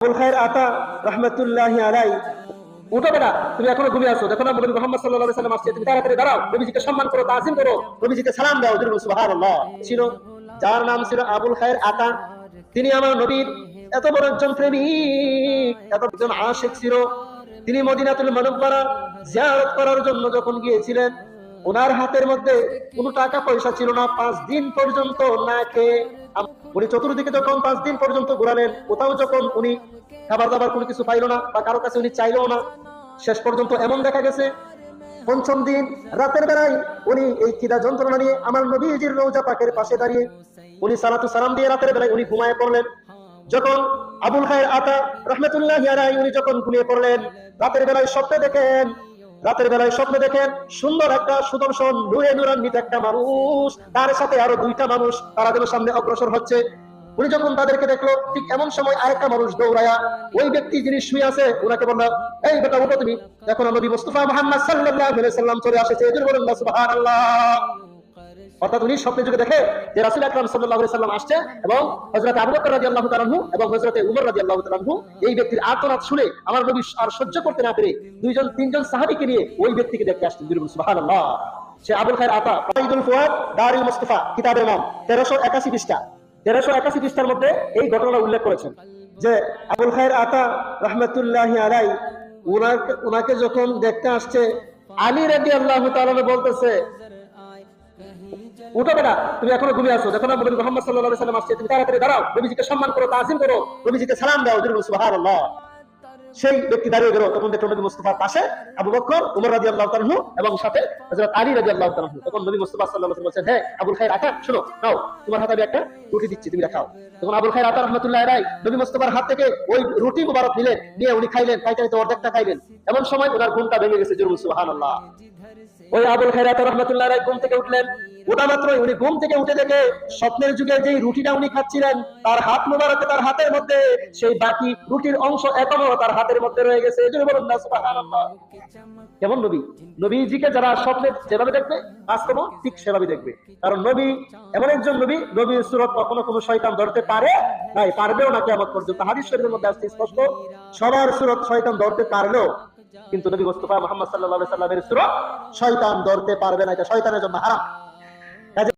আবুল খায়ের আতা রহমতুল্লাহি আলাই, উঠো বেটা, তুমি এখনো ঘুমিয়ে আছো, দেখো না নবী মুহাম্মদ সাল্লাল্লাহু আলাইহি সাল্লাম আসছে, তুমি তাড়াতাড়ি দাঁড়াও, নবীজিকে সম্মান করো, তাজিম করো, নবীজিকে সালাম দাও। সুবহানাল্লাহ। ছিল যার নাম ছিল আবুল খায়ের আতা, তিনি আমার নবীর এত বড় একজন প্রেমিক, এত একজন আশিক ছিল। তিনি মদিনাতুল মুনাওয়ারা জিয়ারত করার জন্য যখন গিয়েছিলেন, ওনার হাতের মধ্যে কোনো টাকা পয়সা ছিল না। 5 দিন পর্যন্ত না খেয়ে উনি চতুর্দিকে যখন 5 দিন পর্যন্ত ঘুরালেন, কোথাও যখন উনি খাবার দাবার কোনো কিছু পাইল না বা কারো কাছে উনি চাইলেও না, শেষ পর্যন্ত এমন দেখা গেছে 5ম দিন রাতের বেলায় উনি এই খিদা যন্ত্রণা নিয়ে আমার নবীজির রওজা পাকের পাশে দাঁড়িয়ে উনি সালাতু সালাম দিয়ে রাতের বেলায় উনি ঘুমায় পড়লেন। যখন আবুল খায়ের আতা রহমতুল্লাহি আলাইহি উনি যখন ঘুমিয়ে পড়লেন, রাতের বেলায় স্বপ্ন দেখেন সুন্দর একটা সুদর্শন নূরে নূরান্বিত একটা মানুষ, তার সাথে আরো 2টা মানুষ তারা যেন সামনে অগ্রসর হচ্ছে। উনি যখন তাদেরকে দেখলো, ঠিক এমন সময় আরেকটা মানুষ দৌড়ায়া ওই ব্যক্তি যিনি শুয়ে আছে ওনাকে বলল, এই বেটা উঠো, তুমি দেখো না নবী মুস্তাফা মুহাম্মদ সাল্লাল্লাহু আলাইহি সাল্লাম চলে আসছে। এজন্য বলেন না সুবহানাল্লাহ। অর্থাৎ উনি স্বপ্নে যুগে দেখে যে রাসূল আকরাম সাল্লাল্লাহু আলাইহি সাল্লাম আসছে এবং হযরত আবু বকর রাদিয়াল্লাহু তাআলা আনহু এবং হযরত উমর রাদিয়াল্লাহু তাআলা আনহু এই ব্যক্তির আর্তনাদ শুনে আমার নবী আর সহ্য করতে না পেরে 2-3জন সাহাবীকে নিয়ে ওই ব্যক্তিকে দেখতে আসছেন। সুবহানাল্লাহ। সে আবুল খায়ের আতা, ফাইদুল ফুয়াদ দারুল মুস্তাফা কিতাবের নাম, 1381 পৃষ্ঠা। 1381 পৃষ্ঠার মধ্যে এই ঘটনাটা উল্লেখ করেছেন যে আবুল খায়ের আতা রহমতুল্লাহি আলাইহি উনাকে যখন দেখতে আসছে, আলী রাদিয়াল্লাহু তাআলা বলতেছে, উঠো বেটা, তুমি এখনো ঘুমিয়ে আছো, দেখো না নবী মুহাম্মদ সাল্লাল্লাহু আলাইহি সাল্লাম আসছে, তুমি তাড়াতাড়ি দাঁড়াও, নবীজিকে সম্মান করো, তাজিম করো, নবীজিকে সালাম দাও। সুবহানাল্লাহ। সেই ব্যক্তি দাঁড়িয়ে গেল, তখন দেখলো নবী মুস্তাফার পাশে আবু বকর, উমর রাদিয়াল্লাহু তাআলা এবং সাথে হযরত আলী রাদিয়াল্লাহু তাআলা। তখন নবী মুস্তাফা সাল্লাল্লাহু আলাইহি ওয়াসাল্লাম বলেন, হ্যাঁ আবুল খায়ের আতা, শোনো, নাও, তোমার হাতে আমি একটা রুটি দিচ্ছি, তুমি খাও। তখন আবুল খায়ের আতা রাহমাতুল্লাহি আলাইহি নবী মুস্তাফার হাত থেকে ওই রুটি মুবারক নিয়ে উনি খাইলেন, খাইতে অর্ধেকটা খাইলেন। এমন সময় ওনার ঘুমটা ভেঙে গেছে। সুবহানাল্লাহ। ওই আবুল খায়ের আতা রাহমাতুল্লাহি আলাইহি ঘুম থেকে উঠলেন। ওটা মাত্রই উনি ঘুম থেকে উঠে দেখে স্বপ্নের যুগে যে রুটিটা উনি খাচ্ছিলেন, তার হাত মোবারকে, তার হাতের মধ্যে সেই বাকি রুটির অংশ এখনো তার হাতের মধ্যে রয়ে গেছে। এজন্য বলুন না সুবহানাল্লাহ। কেমন নবী, নবীজিকে যারা স্বপ্নে যেভাবে দেখবে বাস্তব ঠিক সেভাবে দেখবে। কারণ নবী এমন একজন নবী, নবীর সুরত কখনো কোনো শয়তান ধরতে পারে নাই, পারবেও না কিয়ামত পর্যন্ত। হাদিস শরীফের মধ্যে আসছে স্পষ্ট, সবার সুরত শয়তান ধরতে পারলেও কিন্তু নবী মুস্তাফা মুহাম্মদ সাল্লাল্লাহু আলাইহি সাল্লামের সুরত শয়তান ধরতে পারবে না, এটা শয়তানের জন্য হারাম।